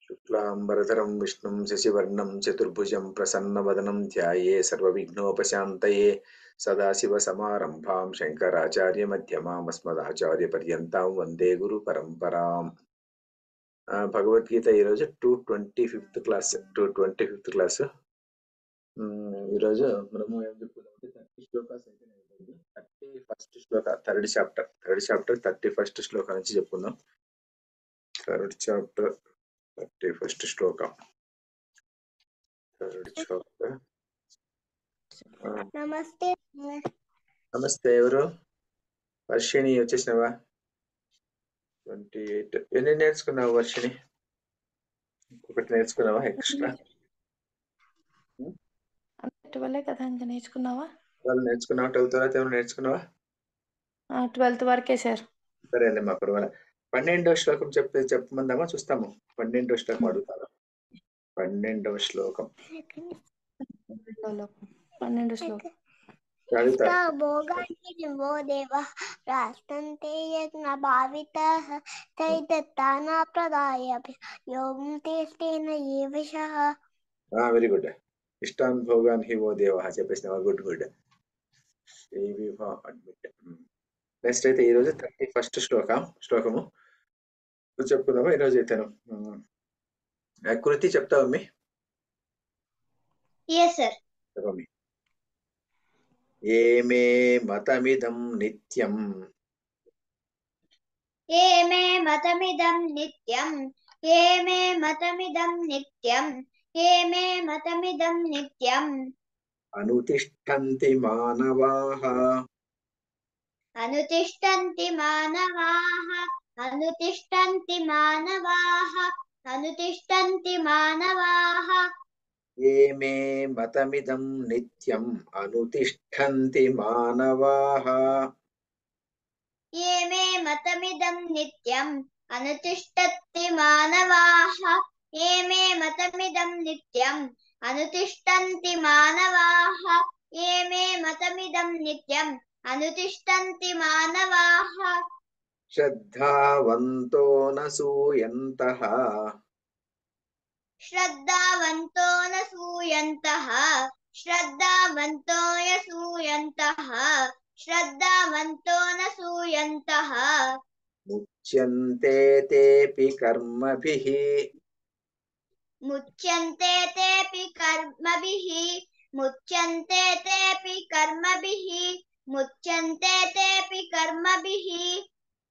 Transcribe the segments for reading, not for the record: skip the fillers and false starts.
शुक्लांबरधरं विष्णुं शशिवर्णं चतुर्भुजं प्रसन्नवदनं ध्याये सर्वविघ्नोपशान्तये सदाशिवसमारम्भां शङ्कराचार्यमध्यमाम् अस्मदाचार्यपर्यन्तां वन्दे गुरुपरम्पराम्। భగవద్గీత ఈరోజు 225th క్లాస్ 225th క్లాస్. ఈరోజు మనము ఏం చెప్పుకున్నామంటే 30 శ్లోకాస్ అయితే 31st శ్లోక థర్డ్ చాప్టర్ 31st శ్లోక నుంచి చెప్పుకుందాం. థర్డ్ చాప్టర్ 31st శ్లోకం. నమస్తే నమస్తే. ఎవరు? వర్షిణి వచ్చేసినావా? 28 ఎన్ని నేర్చుకున్నావు వర్షిణి? ఒకటి నేర్చుకున్నావా ఎక్స్ట్రా? 12 కదా ఇంకా నేర్చుకున్నావా? 12 నేర్చుకున్నావా? 12 తర్వాత ఏమైనా నేర్చుకున్నావా? 12th వరకే సార్. సరేలే, మా పర్వాలే. 12వ శ్లోకం చెప్పమందామా? చూస్తాము. 12వ శ్లోకం అడుగుతాను. 12వ శ్లోకం 12 శ్లోకం భోగాన్ని వో దేవ రాష్ట్రంతే యజ్ఞ భావితః తైదత్తానా ప్రదాయ యోగం తేస్తేన ఏవశః. Very good. ఇష్టాన్ భోగాన్ హి వో దేవ చెప్పేసినావా? Good good. నెక్స్ట్ అయితే ఈరోజు 31st శ్లోకము చెప్పుకుందామా? ఈరోజు అయితేను కృతి చెప్తావా మీ? yes sir. చెప్పమ్మి. ఏమే మతమిదం నిత్యం ఏమే మతమిదం నిత్యం ఏమే మతమిదం నిత్యం ఏమే మతమిదం నిత్యం అనుతిష్టంతి మానవాః అనుతిష్టంతి మానవాః అనుతిష్టంతి మానవాః అనుతిష్టంతి మానవాః ఏమే మతమిదం నిత్యం అనుతిష్టంతి మానవాః ఏమే మతమిదం నిత్యం అనుతిష్టంతి మానవాః ఏమే మతమిదం నిత్యం అనుతిష్టంతి మానవాః ఏమే మతమిదం నిత్యం అనుతిష్టంతి మానవాః శ్రద్ధావంతో నసూయంతః శ్రద్ధావంతో నసూయంతః శ్రద్ధావంతో యసూయంతః శ్రద్ధావంతో నసూయంతః ముచ్యంతే తేపి కర్మభిః ముచ్యంతే తేపి కర్మభిః ముచ్యంతే తేపి కర్మభిః ముచ్యంతే తేపి కర్మభిః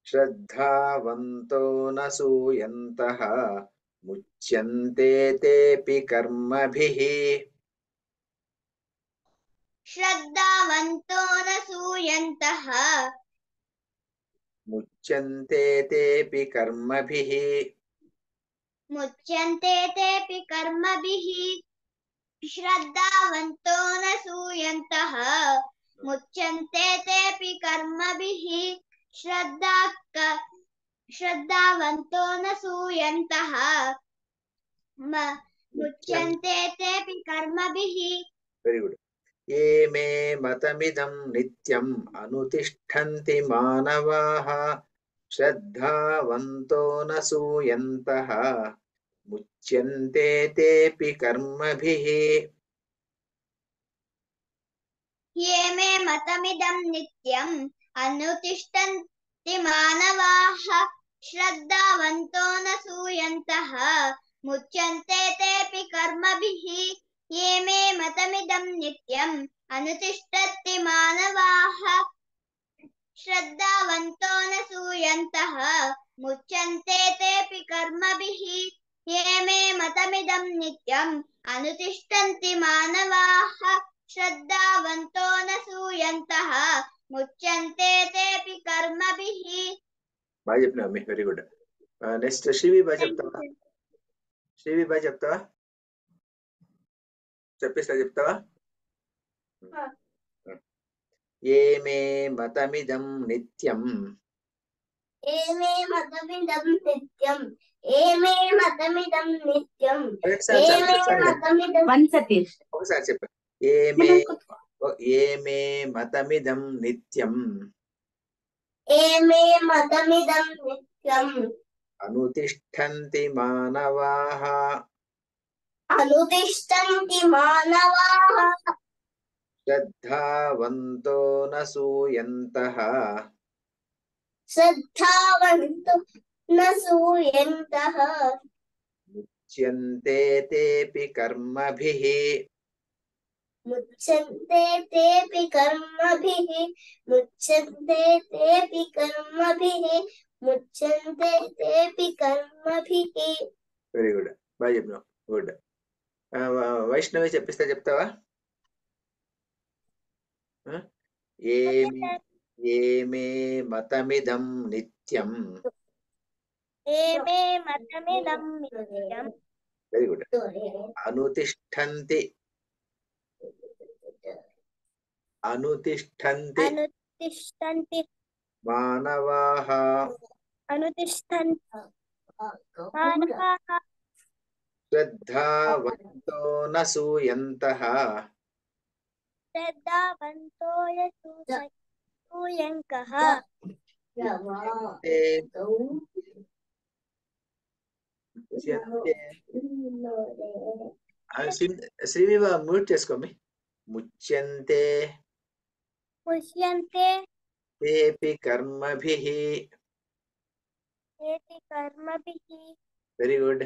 శ్రద్ధావంతో నసూయంతః ముచ్యంతే తేపి కర్మభిః శ్రద్ధావంతో నసూయంతః ముచ్యంతే తేపి కర్మభిః ముచ్యంతే తేపి కర్మభిః శ్రద్ధావంతో నసూయంతః ముచ్యంతే తేపి కర్మభిః శ్రద్ధావంతో నసూయంతః ముచ్యంతే తేపి కర్మభిః. Very good. ఏమే మతమిదం నిత్యం అనుతిష్టంతి మానవాః శ్రద్ధావంతో నసూయంతః ముచ్యంతే తేపి కర్మభిః. ఏమే మతమిదం నిత్యం అనుతిష్టంతి మానవాః శ్రద్ధావంతో నసూయంతః ముచ్యంతే తేపి కర్మభిః ఏమే మతమిదం నిత్యం అనుతిష్టంతి మానవాః శ్రద్ధావంతో నసూయంతః ముచ్యంతే తేపి కర్మభిః ఏమే మతమిదం నిత్యం అనుతిష్టంతి మానవాః శ్రద్ధావంతో నసూయంతః ముచ్యంతే తేపి కర్మభిః. బాగా చెప్పినావు మీ. Very good. నెక్స్ట్ శ్రీవి బాగా చెప్తావా? శ్రీవి బాగా చెప్తావా? చెప్తావా? ఏమే మతమిదం నిత్యం ఏమే మతమిదం నిత్యం ఏమే మతమిదం నిత్యం ఒకసారి చెప్ప. ఏమే మతమిదం నిత్యం ఏమే మతమిదం నిత్యం అనుతిష్టంతి మానవాః అనుతిష్టంతి మానవాః శ్రద్ధావంతో న సూయంతః శ్రద్ధావంతో న సూయంతః ముచ్యంతే తేపి కర్మభిః ముచ్యంతే తేపి కర్మభిః ముచ్యంతే తేపి కర్మభిః ముచ్యంతే తేపి కర్మభిః. వెరీ గుడ్, బాగా చెప్పినావు. గుడ్. వైష్ణవి చెప్తావా? ఏమే మతమిదం నిత్యం. ఏమే మతమిదం నిత్యం. Very good. అనుతిష్టంతి అనుతిష్టంతి అనుతిష్టంతి మానవాః అనుతిష్టంతి మానవాః శ్రద్ధావంతో న సూయంతః శ్రద్ధావంతో సూయంకః శ్రీవివా మ్యూట్ చేసుకోమి. ముచ్యంతే ముచ్యంతే తేపి కర్మభిః. తేపి కర్మభిః. Very good.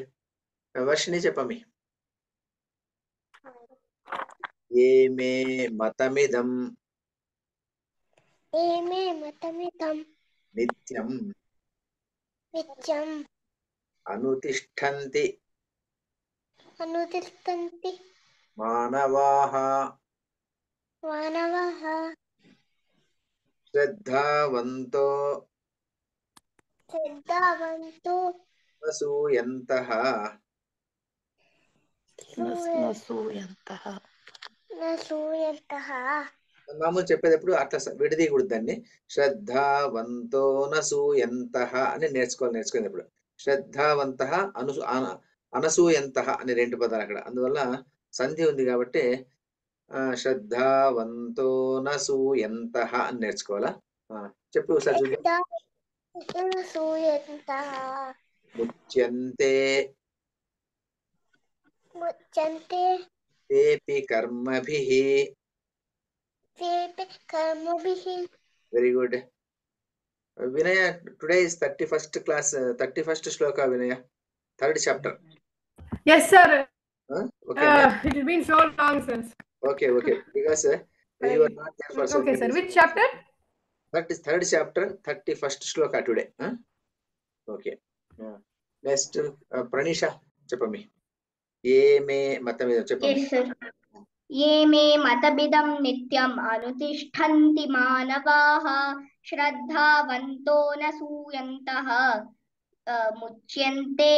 వర్షిణి చెప్పమి. ఏమే మతమిదం ఏమే మతమిదం నిత్యం నిత్యం అనుతిష్టంతి అనుతిష్టంతి మానవాః మానవాః శ్రద్ధావంతో శ్రద్ధావంతో న సూయంతః న సూయంతః. మామూలు చెప్పేటప్పుడు అట్లా విడదీయకూడదు దాన్ని. శ్రద్ధావంతో న సూయంతః అని నేర్చుకునేటప్పుడు శ్రద్ధావంతః అనసూయంతః అని రెండు పదాలు అక్కడ. అందువల్ల సంధి ఉంది కాబట్టి శ్రద్ధావంతో న సూయంతః అని నేర్చుకోవాలా. చెప్పు ఒకసారి చూద్దాం. ముచ్యంతే ముచ్యంతే తేపి కర్మభిః. తేపి కర్మభిః. Very good. Vinaya, today is 31st class, 31st shloka Vinaya, 3rd chapter. Yes, sir. Okay. It has been so long since. Okay. Because you are not there for so Okay, many sir. days. Which chapter? That is 3rd chapter, 31st Shloka today. Okay. Next, Pranisha, చెప్పమి. ఏమే మతమిదం చెప్పమి. Yes, sir. ఏమే మతమిదం నిత్యం అనుతిష్టంతి మానవాః శ్రద్ధావంతో న సూయంతః ముచ్యంతే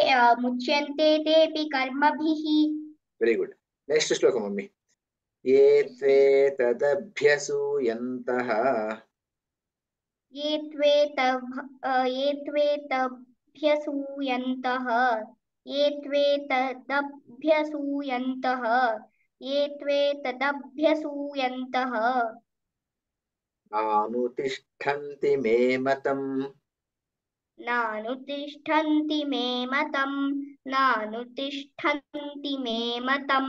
తేపి కర్మభిః. Very good. నెక్స్ట్ శ్లోకం మమ్మీ. ఏ త్వే తదభ్యసూయంతః ఏ త్వే తదభ్యసూయంతః ఏ త్వే తదభ్యసూయంతః ఏ త్వే తదభ్యసూయంతః నానుతిష్టంతి మే మతం నానుతిష్టంతి మే మతం నానుతిష్టంతి మే మతం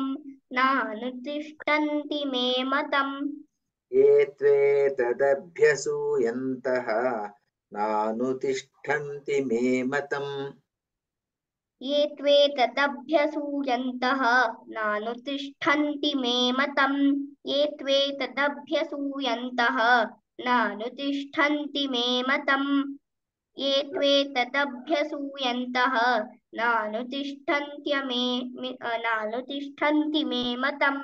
నానుతిష్టంతి మే మతం. ఏ త్వే తదభ్యసూయంతః నానుతిష్టంతి మే మతం. ఏ త్వే తదభ్యసూయంతః నానుతిష్టంతి మే మతం ఏ త్వే తదభ్యసూయంతః నానుతిష్టంతి మే మతం ఏ త్వే తదభ్యసూయంతః నానుతిష్టంతి మే మతం.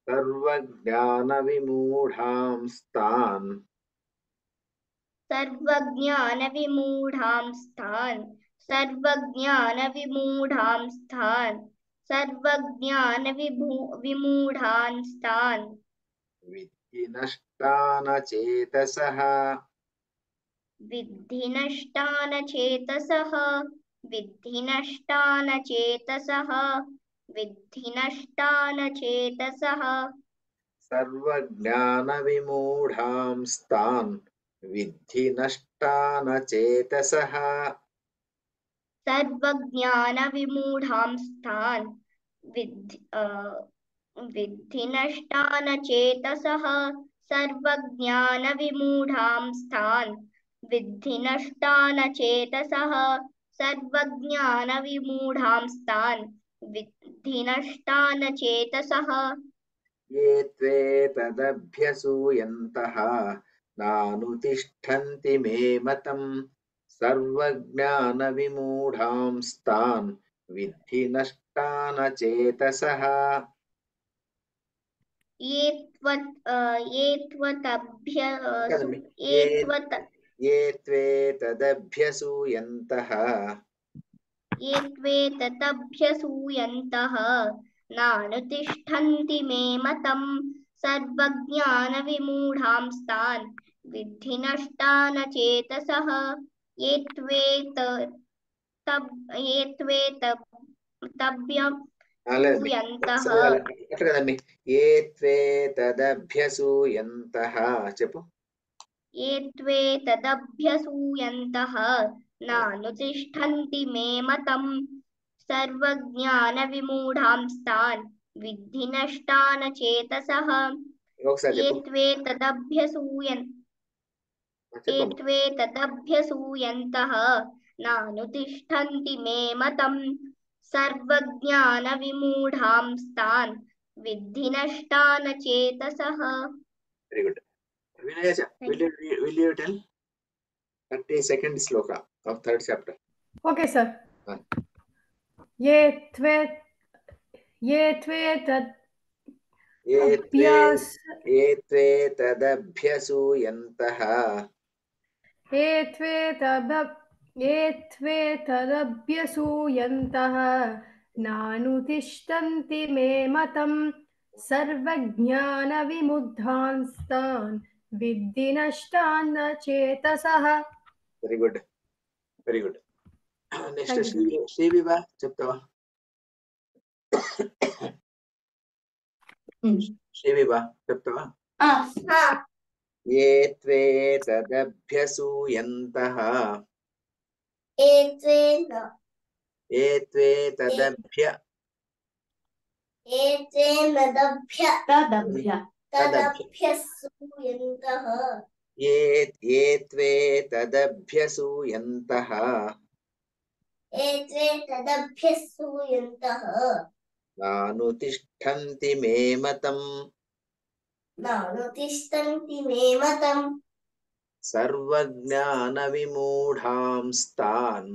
సర్వజ్ఞాన విమూఢాంస్తాన్ సర్వజ్ఞాన విమూఢాంస్తాన్ సర్వజ్ఞాన విమూఢాంస్తాన్ సర్వజ్ఞాన విమూఢాంస్తాన్ విద్ధి నష్టాన చేతసః విద్ధి నష్టాన చేతసః విద్ధి నష్టాన చేతసః విద్ధి నష్టాన చేతసః. సర్వజ్ఞాన విమూఢాంస్తాన్ విద్ధి నష్టాన చేతసః. सर्वज्ञानविमूढांस्तान् विद्धि नष्टान चेतसः सर्वज्ञानविमूढांस्तान् विद्धि नष्टान चेतसः सर्वज्ञानविमूढांस्तान् विद्धि नष्टान चेतसः ये त्वेतदभ्यसूयन्तः नानुतिष्ठन्ति मे मतम् सर्वज्ञानविमूढांस्तान् विद्धि नष्टान चेतसः ये त्वेतदभ्यसूयन्तः नानुतिष्ठन्ति मे मतम् सर्वज्ञानविमूढांस्तान् विद्धि नष्टान चेतसः ये त्वेतदभ्यसूयन्तः కదండి ఏ త్వేతదభ్యసూయంతః చెప్పు ये त्वेतदभ्यसूयन्तः नानुतिष्ठन्ति मे मतम् सर्वज्ञानविमूढांस्तान् विद्धि नष्टान चेतसः ఒకసారి ये చెప్పు त्वेतदभ्यसूयन्तः नानुतिष्ठन्ति मे मतम् सर्वज्ञानविमूढांस्तान् विद्धि नष्टान चेतसः very good Vinayacha, will you tell 32nd sloka of 3rd chapter? Okay, sir. ये त्वेतदभ्यसूयन्तः नानुतिष्ठन्ति मे मतम् सर्वज्ञानविमूढांस्तान् विद्धि नष्टान चेतसः వెరీ గుడ్ నెక్స్ట్ శ్రీవిభా చెప్తావా శ్రీవిభా చెప్తావా ఏ త్వేతదభ్యసూయంతః నానుతిష్ఠन्ति मे मतम् सर्वज्ञानविमूढांस्तान्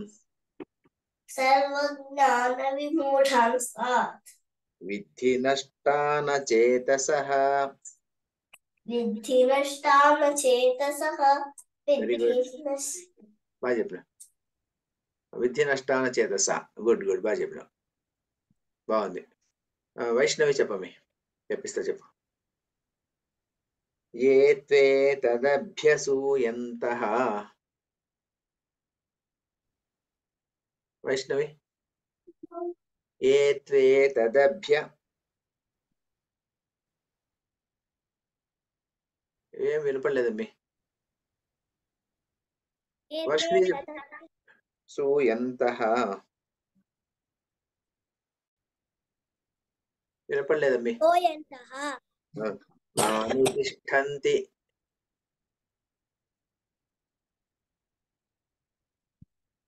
विद्धि नष्टान चेतसः బాగా చెప్పిన విద్య నష్టాన చేతస గుడ్ బాగా చెప్పిన బాగుంది వైష్ణవి చెప్పమి చెప్పిస్తా చెప్పు ఏ త్వేతదభ్యసూయంతః వైష్ణవి ఏ త్వేతదభ్య ఏం వినపడలేదమ్మి వర్షిణి సూయంతః వినపడలేదమ్మి నానుతిష్ఠन्ति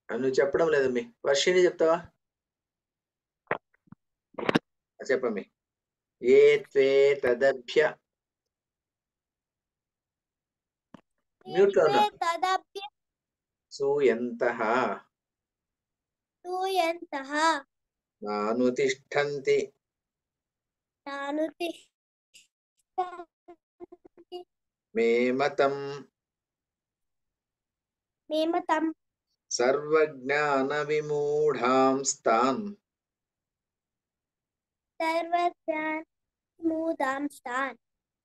నువ్వు చెప్పడం లేదమ్మి వర్షిణి చెప్తావా చెప్పమ్మి ఏ త్వేతదభ్య మ్యూట్ లో ఉన్నా సూయంతః నానుతిష్ఠन्ति मे मतम् सर्वज्ञानविमूढांस्तान्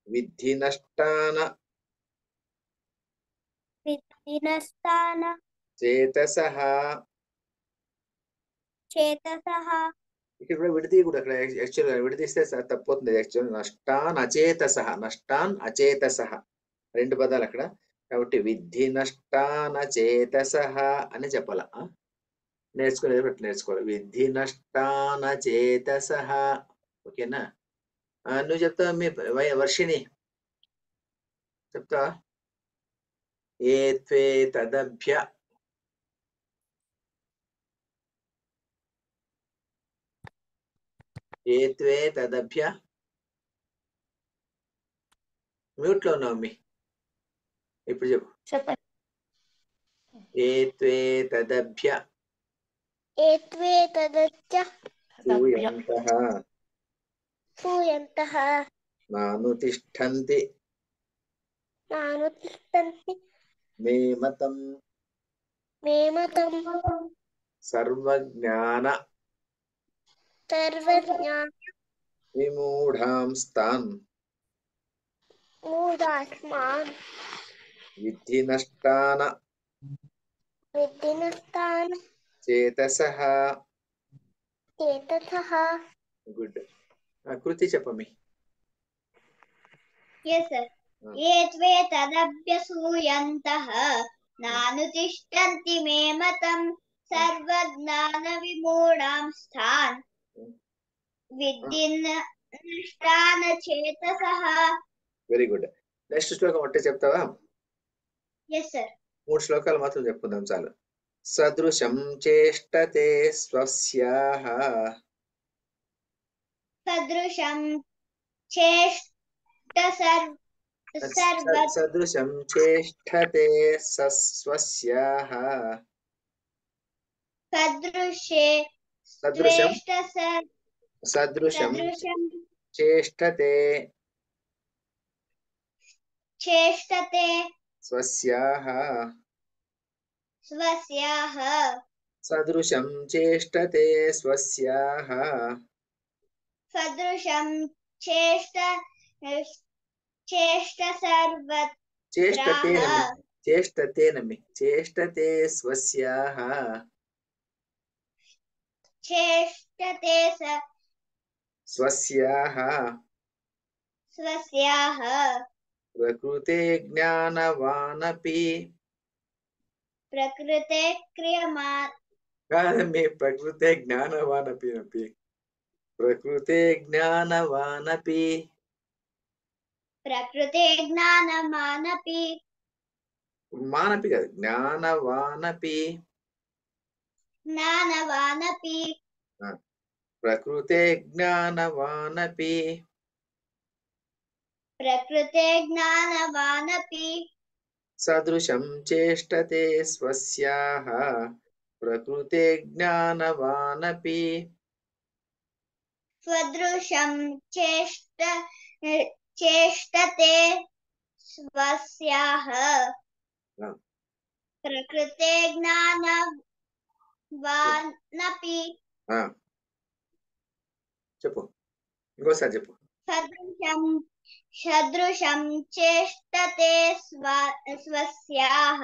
विद्धि नष्टान చేతసః ఇక్కడ కూడా విడతీయకూడదు అక్కడ యాక్చువల్ గా విడతీస్తే తప్పుతుంది యాక్చువల్ నష్టాన్ అచేతసః రెండు పదాలు అక్కడ కాబట్టి విద్ధి నష్టాన చేతసః అని చెప్పాల నేర్చుకునేది బట్టి నేర్చుకోవాలి. విద్ధి నష్టాన చేతసః. ఓకేనా? నువ్వు చెప్తావా మీ వర్షిణి చెప్తావా? ఏ త్వే తదభ్య మ్యూట్ లో ఉన్నావు మీ. ఇప్పుడు చెప్పు. చెప్పండి. ఏ త్వే తదభ్య ఏత్వే తదత్య భూయంతః పూయంతః నానుతిష్ఠन्ति నానుతిష్టంతి మే మతం మే మతం సర్వజ్ఞాన సర్వజ్ఞా విమూఢాంస్తాన్ మూఢాస్మాన్ విద్ధి నష్టాన విద్ధినస్తాన్ చేతసః. చేతసః. గుడ్. కృతి చెప్పమి. Yes, sir. ये त्वे तदभ्यसूयन्तः नानुतिष्ठन्ति मे मतं सर्वज्ञानविमूढांस्तान् विद्धि नष्टान चेतसः. Very good. నెక్స్ట్ శ్లోకం అంటే చెప్తావా? Yes, sir. 3 శ్లోకాలు మాత్రం చెప్పుకుందాం చాలు. సదృశం చేష్టతే స్వస్యాః सदृशं चेष्ट సదృశం చేష్టతే స్వస్యాః सदृशे సదృశం सदृशं చేష్టతే चेष्टते స్వస్యాః स्वस्याः. సదృశం చేష్టతే స్వస్యాః सदृशं चेष्ट చేష్టతే స్వస్యాః चेष्टते స్వస్యాః स्वस्याः. ప్రకృతే జ్ఞానవానపి. प्रकृते क्रियमाण కాదమ్మి, ప్రకృతే జ్ఞానవానపి అపి. ప్రకృతే జ్ఞానవానపి. प्रकृते ज्ञानमानपि మానపి కాదు, జ్ఞానవానపి. ज्ञानवानपि ప్రకృతే జ్ఞానవానపి. प्रकृते ज्ञानवानपि సదృశం చేష్టతే స్వస్యాః ప్రకృతే జ్ఞానవానపి. सदृशं चेष्टते स्वस्याः प्रकृते ज्ञानवानपि చెప్పు, ఇంకోసారి చెప్పు. सदृशं चेष्टते स्वस्याः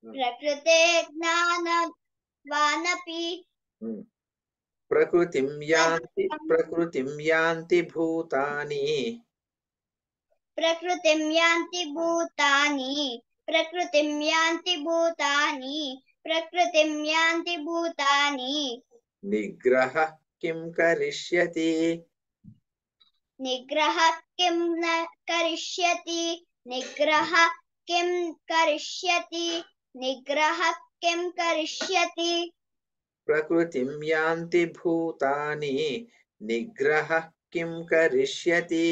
प्रकृते ज्ञानवानपि ప్రకృతిం యాంతి భూతాని. प्रकृतिं यान्ति भूतानि प्रकृतिं यान्ति भूतानि प्रकृतिं यान्ति भूतानि నిగ్రహ కిం కరిష్యతి. निग्रह किं न करिष्यति निग्रह किं करिष्यति निग्रह किं करिष्यति. ప్రకృతిం యాంతి భూతాని నిగ్రహ కిం కరిష్యతి.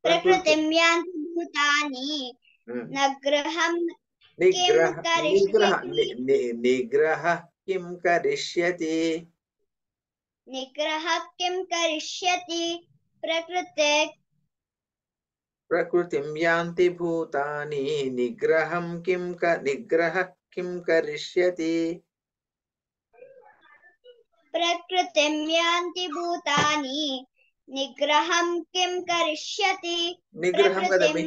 प्रकृतिं यान्ति भूतानि निग्रहं నిగ్రహ కిం కరిష్యతి. निग्रह किं करिष्यति. ప్రకృతిం యాంతి భూతాని నిగ్రహ కిం కరిష్యతి. प्रकृतिं यान्ति भूतानि निग्रहं किं करिष्यति. నిగ్రహం కదమ్మి,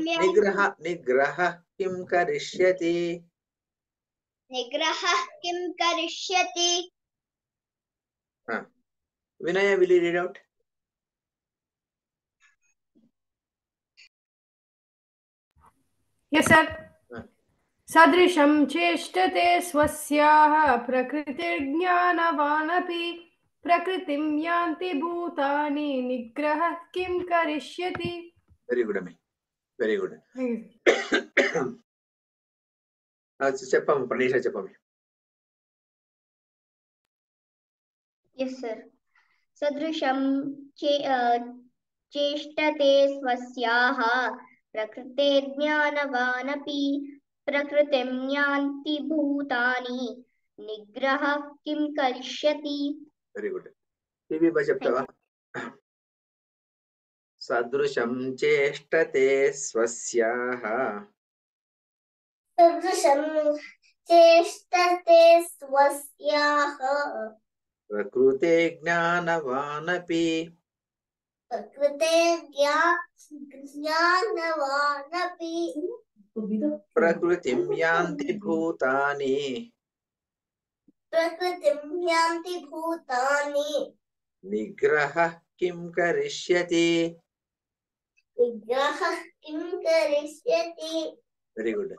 నిగ్రహ కిం కరిష్యతి. निग्रह किं करिष्यति. వినయ, will you read out? Yes, sir. Ah. सदृशं चेष्टते स्वस्याः प्रकृतिर्ज्ञानवानपि प्रकृतिं यान्ति भूतानि निग्रहः किं करिष्यति. వెరీ గుడ్ అమ్మి, వెరీ గుడ్. చెప్పమ్మ ప్రణీష, చెప్పమ్మి. Yes, sir. सदृशं चेष्टते स्वस्याः प्रकृतेर्ज्ञानवानपि प्रकृतिं यान्ति भूतानि निग्रहः किं करिष्यति. Very good. టీవీ బా చెప్తావా? సదృశం చేష్టతే స్వస్యాః सदृशं चेष्टते स्वस्याः ప్రకృతే జ్ఞానవానపి प्रकृतेर्ज्ञानवानपि ప్రకృతిం యాంతి భూతాని प्रकृतिं यान्ति भूतानि నిగ్రహ కిం కరిష్యతి. निग्रहः किं करिष्यति. Very good.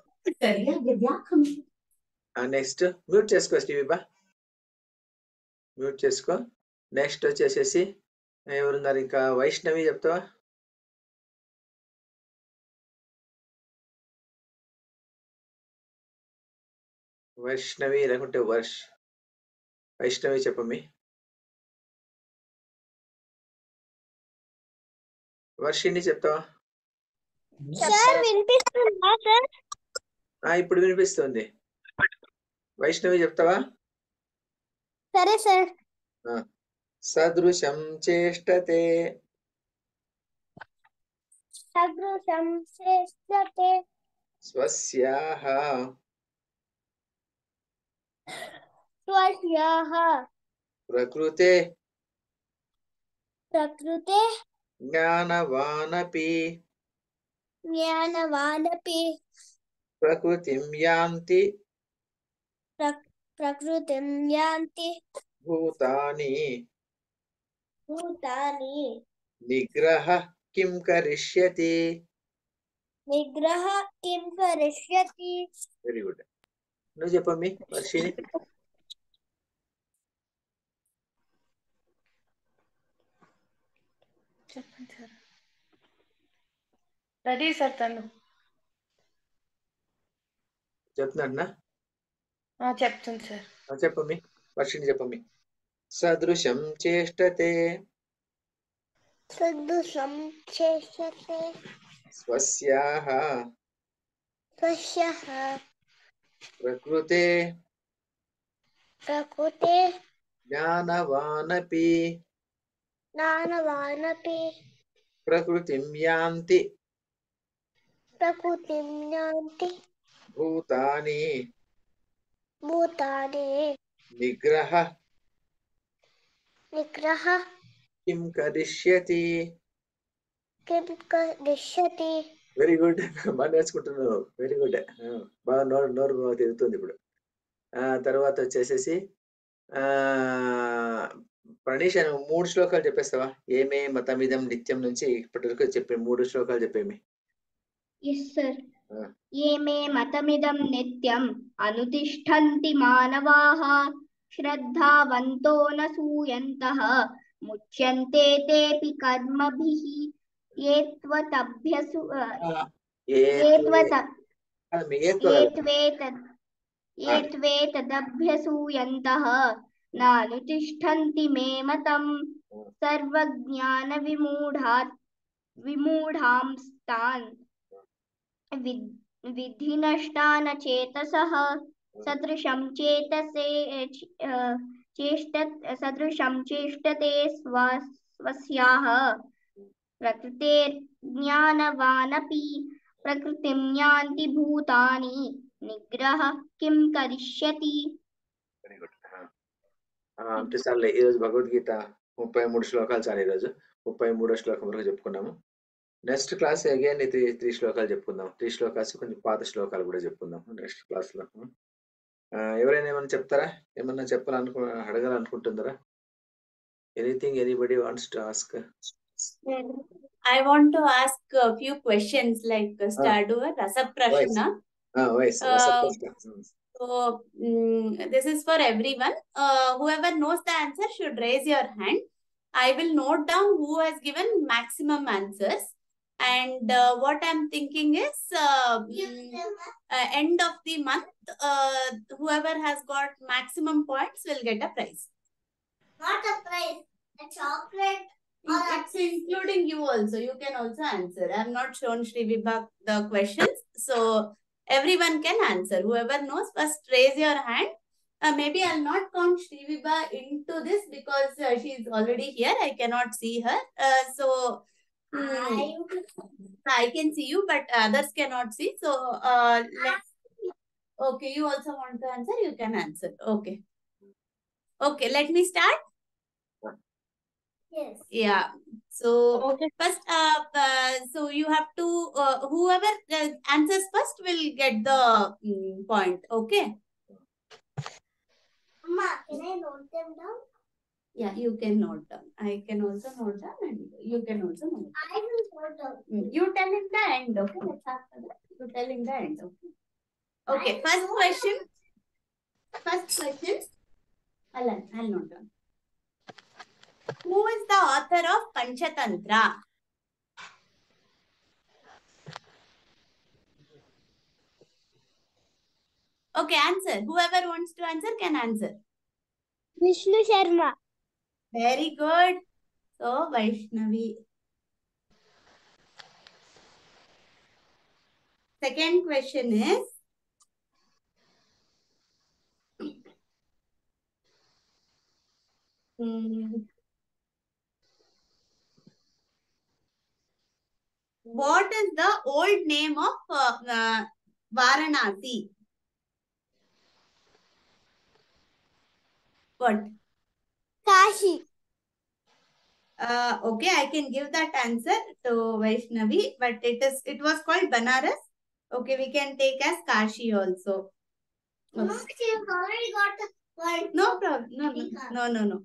నెక్స్ట్ మ్యూట్ చేసుకో టీవీ బా, మ్యూట్ చేసుకో. నెక్స్ట్ వచ్చేసేసి ఎవరున్నారు ఇంకా? వైష్ణవి చెప్తావా? వైష్ణవి లేకుంటే వైష్ణవి చెప్పమ్మి. వర్షిని చెప్తావా? సార్ వినిపిస్తుందా సార్? ఇప్పుడు వినిపిస్తుంది. వైష్ణవి చెప్తావా? సరే సార్. సదృశం చేష్టతే సదృశం చేష్టతే స్వస్యాః స్వస్యాః ప్రకృతే ప్రకృతే జ్ఞానవానపి జ్ఞానవానపి ప్రకృతిం యాంతి ప్రకృతిం యాంతి భూతాని భూతాని నిగ్రహ కిం కరిష్యతి. నిగ్రహ కిం కరిష్యతి. Very good. నువ్వు చెప్పమ్మి వర్షిని. చెప్పండి సార్. రెడీ సార్ తను. చెప్తున్నా? చెప్తుంది సార్. చెప్పమ్మి వర్షిని, చెప్పమ్మి. సదృశం చేష్టతే సదృశం చేష్టతే స్వస్యాః స్వస్యాః ప్రకృతే ప్రకృతే జ్ఞానవానపి జ్ఞానవానపి ప్రకృతిం యాంతి ప్రకృతిం యాంతి భూతాని భూతాని నిగ్రహ నిగ్రహ కిం కరిష్యతి. కిం కరిష్యతి. Very good. బాగా నేర్చుకుంటున్నావు. Very good. బాగా నోరు తిరుగుతుంది ఇప్పుడు. తర్వాత వచ్చేసేసి ప్రణీష్ 3 శ్లోకాలు చెప్పేస్తావా? ఏమే మతమిదం నిత్యం నుంచి ఇప్పటి వరకు చెప్పే 3 శ్లోకాలు చెప్పేమి. Yes sir. ఏమే మతమిదం నిత్యం అనుతిష్ఠంతి మానవాః శ్రద్ధావంతో న సూయంతః ముచ్యంతే తేపి కర్మభిః ఏత్వేతదభ్యసూయంతః నానుతిష్ఠంతి మే మతం సర్వజ్ఞాన విమూఢాంస్తాన్ విధినష్టాన చేతసః సదృశం చేష్టతే స్వస్యాః ప్రకృతేర్జ్ఞానవానపి ప్రకృతిం యాంతి భూతాని నిగ్రహ కిం కరిష్యతి. Very good. అంటే చాలే ఈరోజు భగవద్గీత 33 శ్లోకాలు చాలు. ఈరోజు 33వ శ్లోకం వరకు చెప్పుకున్నాము. నెక్స్ట్ క్లాస్ అగైన్ 3 శ్లోకాలు చెప్పుకుందాం. 3 శ్లోకాలు కొంచెం పాత శ్లోకాలు కూడా చెప్పుకుందాం నెక్స్ట్ క్లాస్ లో. ఎవరైనా ఏమైనా చెప్తారా? ఏమన్నా అడగాలనుకుంటున్నారా? Anything anybody wants to ask? I want to ask a few questions like start a Rasa Prashna. Wise. So this is for everyone. Whoever knows the answer should raise your hand. I will note down who has given maximum answers. And what I'm thinking is end of the month, whoever has got maximum points will get a prize. Not a prize, a chocolate. It's including you also. You can also answer. I have not shown Shri Vibha the questions. So everyone can answer. Whoever knows, first raise your hand. Maybe I'll not count Shri Vibha into this because she is already here. I cannot see her. I can see you, but others cannot see. So okay, you also want to answer? You can answer. Okay. Okay, let me start. Yes. Yeah. So Okay. first, so you have to whoever answers first will get the point. Okay. Amma, can I note them down? Yeah, you can note down. I can also note down, and you can also note. I will note down. You tell in the end. Okay. Let's after that. You tell in the end. Okay. Okay. First question. I'll note down. Who is the author of Panchatantra? Okay, answer. Whoever wants to answer can answer. Vishnu Sharma. Very good. So, Vaishnavi. Second question is, what is the old name of Varanasi? What? Kashi. Okay, I can give that answer to Vaishnavi, but it was called Banaras. Okay, we can take as Kashi also. No, you've already got the point. No problem. No.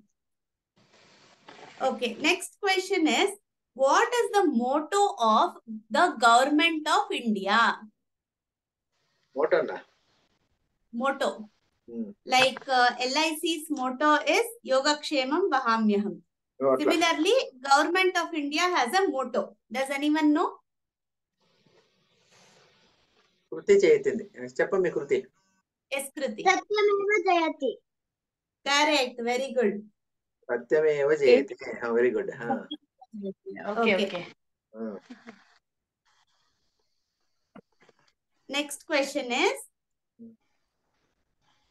Okay, next question is, what is the motto of the government of India? Motto. Like LIC's motto is Yogakshemam Vahamyaham. Similarly, government of India has a motto. Does anyone know? Kruti Chaitindi. Cheppami Kruti. Yes, Kruti. Satyameva Jayati. Correct. Very good. Satyameva Jayati. Very good. Okay. Next question is,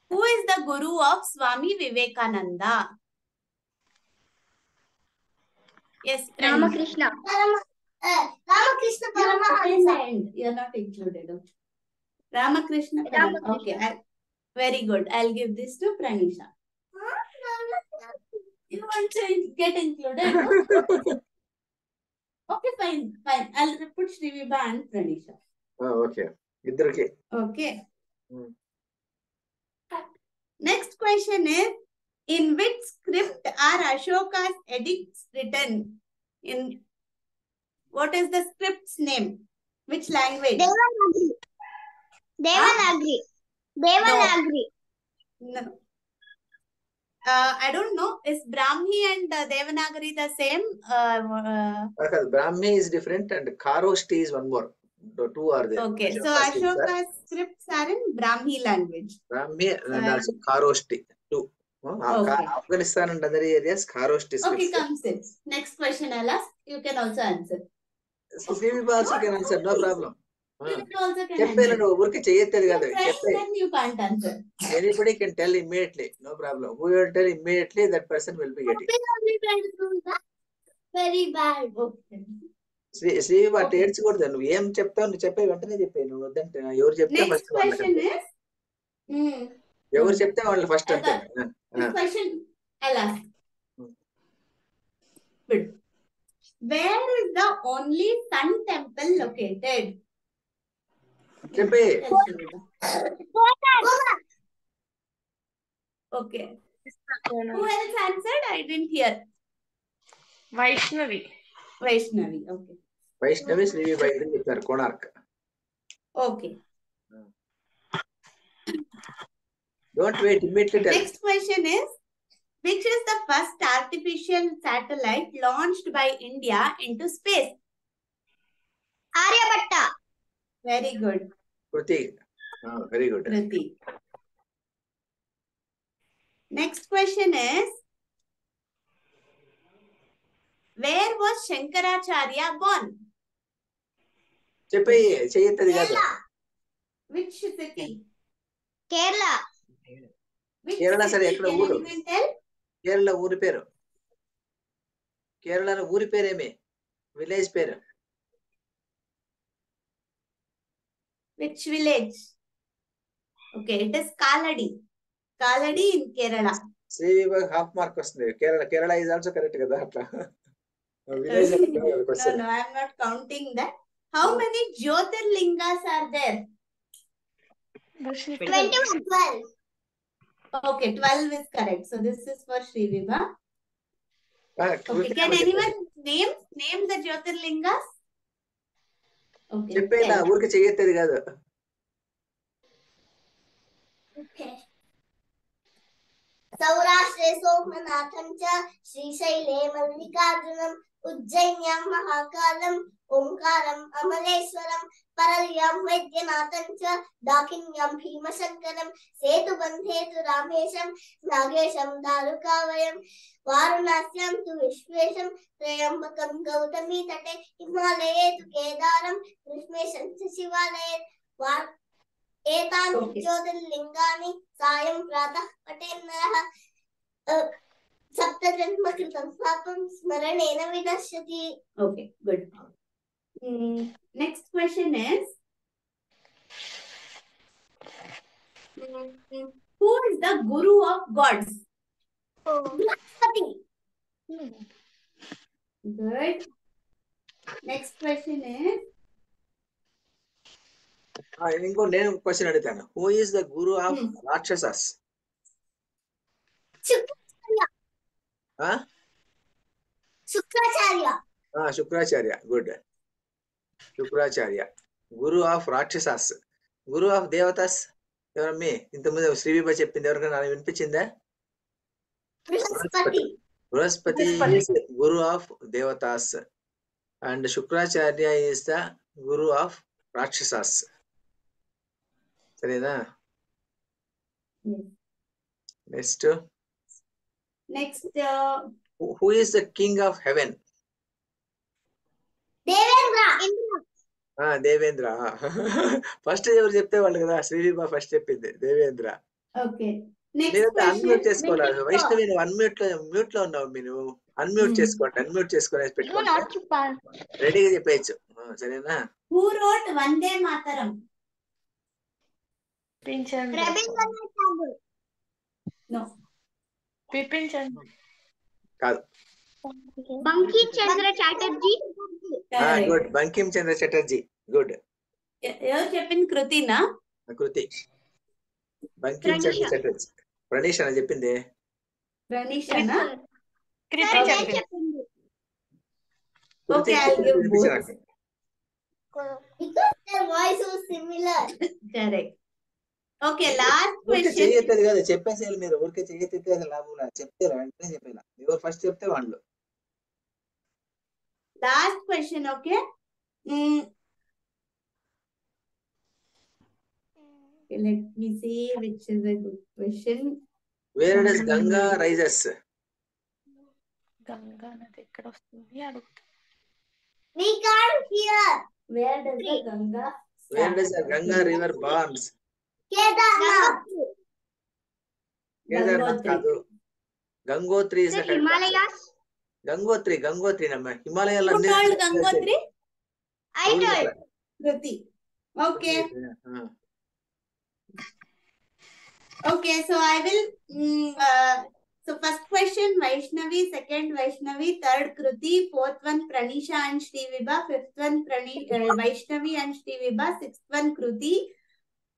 who is the guru of Swami Vivekananda? Yes, Ramakrishna. Ramakrishna Paramahansa. You are not included. Okay. Ramakrishna. Okay. Very good. I'll give this to Pranisha. You want to get included? No? Okay, fine. I'll put Shri Vibha and Pranisha. Okay. Okay. Next question is, in which script are Ashoka's edicts written? In what is the script's name? Which language? Devanagari. No. I don't know. Is Brahmi and Devanagari the same? Brahmi is different and Kharoshti is one more. The two are there. Okay, so Ashoka's scripts are in Brahmi language. Brahmi and also Kharoshti. Two. Okay. Afghanistan and other areas, Kharoshti scripts. Okay, comes in. Next question I'll ask. You can also answer. So Sri also can answer, no problem. You also can answer. Then you can't answer. Anybody can tell immediately, no problem. Who will tell immediately, that person will be getting. Very bad. Okay. Sri what ఏడ్చి కూడా నువ్వు ఏం చెప్తావు నువ్వు చెప్పే వెంటనే చెప్పే నువ్వు వద్దంటే ఎవరు చెప్తే Next question is ఎవరు చెప్తే వాళ్ళు ఫస్ట్ అంటే this question I'll ask. Good. Where is the only sun temple located? చెప్పే Okay. Who else answered? I didn't hear. Vaishnavi. Vaishnavi. Okay. Vaishnavi Shrivibha ఇద్దరు చెప్పారు Konark. Okay. Don't wait, immediately tell. Next question is, which is the first artificial satellite launched by India into space? Aryabhatta. Very good, Kriti. Very good. Kriti. Next question is, where was Shankaracharya born? చెప్పి చెయ్యత్తది కాదు. Kerala. Which city? Kerala. Which Kerala, sir, city? ekkada Can ఊరు? anyone tell? Kerala ఊరి పేరు. కేరళలో ఊరి పేరేమి? Village పేరు. Which village? Okay, it is Kaladi. Kaladi in Kerala. Srivibha half mark వస్తుంది. Kerala is also correct కదా అట్లా. Village No, I am not counting that. How many Jyotirlingas are there? 12. Okay, 12 is correct. So this is for Shrivibha. Okay, can anyone name the Jyotirlingas? Okay. చెప్పేలా 10. ఊరికి చెయ్యత్తది కాదు. Okay. Saurashtre Somanatham cha Srishaile Mallikarjunam Ujjainyam Mahakalam Omkaram Amaleswaram Paralyam Vaidyanathan cha Dakinyam Bhimashankaram Setubandhetu Ramesham Nagesham Darukavayam Varunasyam tu Vishvesham Trayambakam Gautami Tate Himalaye tu Kedaram Krishmesham cha Shivalaye एतानि Okay. ज्योतिर्लिङ्गानि सायं प्रातः पठेन्नरः सप्तजन्मकृतं पापं स्मरणेन विनश्यति. Okay, good. Next question is, who is the guru of gods? Brihaspati. Good. Next question is, నేను question అడుగుతాను. Who is the guru of rakshasas? Shukracharya. Shukracharya. Good. Shukracharya. Guru of rakshasas. Guru of devatas ఎవరమ్మి? ఇంతకుముందు శ్రీవిభా చెప్పింది, ఎవరికైనా వినిపించిందా? Brihaspati. Brihaspati is guru of devatas and Shukracharya is the guru of rakshasas. సరేనా? yes. Next, Next, who is the king of heaven? Devendra. Indra. Devendra. First ఎవరు చెప్తే వాళ్ళు కదా. శ్రీవిభా ఫస్ట్ చెప్పింది దేవేంద్ర. okay. Next నేను question. అన్మ్యూట్ చేసుకోవాలి. Which is వైష్ణవి నువ్వు మ్యూట్ లో ఉన్నావు. మీరు అన్మ్యూట్ చేసుకోండి. అన్మ్యూట్ చేసుకొని పెట్టుకోండి. రెడీగా చెప్పేయచ్చు. సరేనా? who wrote Vande Mataram? Rabindranath Tagore. No. Bipin Chandra కాదు. Bankim Chandra Chatterjee. Correct. Good. Bankim Chandra Chatterjee. Good. ఎవరు చెప్పింది? కృతినా? కృతి. బంకిం చంద్ర చటర్జీ. ప్రణీష్ అని చెప్పింది. ప్రణీషనా? कृति चंद्र Okay, I'll give both. Because their voice was similar. Correct. Okay, last ఊరికే question. చెయ్యొత్తది కదా. చెప్పేసేయాలి మీరు. ఊరికే చెయ్యెత్తితే అసలు లాభం లేదు. చెప్తే వెంటనే చెప్పేలా. ఎవరు ఫస్ట్ చెప్తే వాళ్ళు. Last question, okay? Okay, let me see which is a good question. Where does Ganga rises? Ganga नदी ఎక్కడ వస్తుంది అడుగుతా. We can't hear. Where does the Ganga where start? Does the Ganga river borns? Kedarnath. Kedarnath Gangotri. కాదు. Gangotri is the correct answer. Himalayas. Gangotri నమ్మ. హిమాలయాలు Who అన్ని told Gangotri? I told. Kruti. Okay. Okay, so I will. So first question Vaishnavi, second Vaishnavi, third Kruti, fourth one Pranisha and Shrivibha, fifth one Vaishnavi and Shrivibha, sixth one Kruti,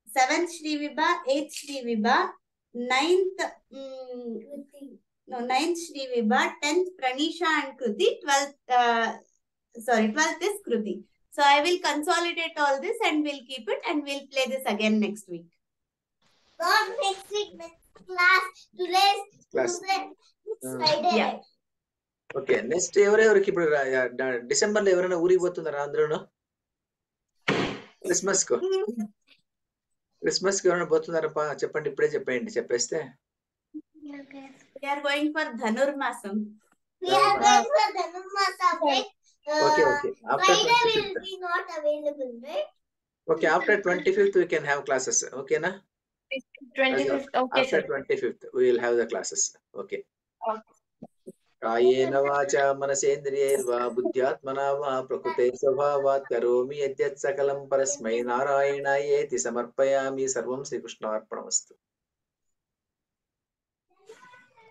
seventh Shrivibha, eighth Shrivibha, ninth ninth Shrivibha, 10th Pranisha and Kruti, 12th sorry, 12th is Kruti. So I will consolidate all this and we'll keep it and we'll play this again next week. Not next week, next class. Today's Class. Tuesday. It's Friday. Yeah. Okay next ఎవరెవరికి ఇప్పుడు December లో ఎవరైనా ఊరికి పోతున్నారా అందరూ Christmas కు ఎవరైనా పోతున్నారప్పా చెప్పండి ఇప్పుడే చెప్పేస్తే We are going for Dhanurmasam. We are going for Dhanurmasa break. Okay after Friday will be not available, right? Okay after 25th we can have classes ఓకేనా 25th. Okay, after sir. 25th we will have the classes okay Okay. కాయేన వాచా మనసేంద్రియైర్వా బుద్ధ్యాత్మనా వా ప్రకృతే స్వభావాత్ కరోమి యద్యత్ సకలం పరస్మై నారాయణాయేతి సమర్పయామి సర్వం శ్రీకృష్ణార్పణమస్తు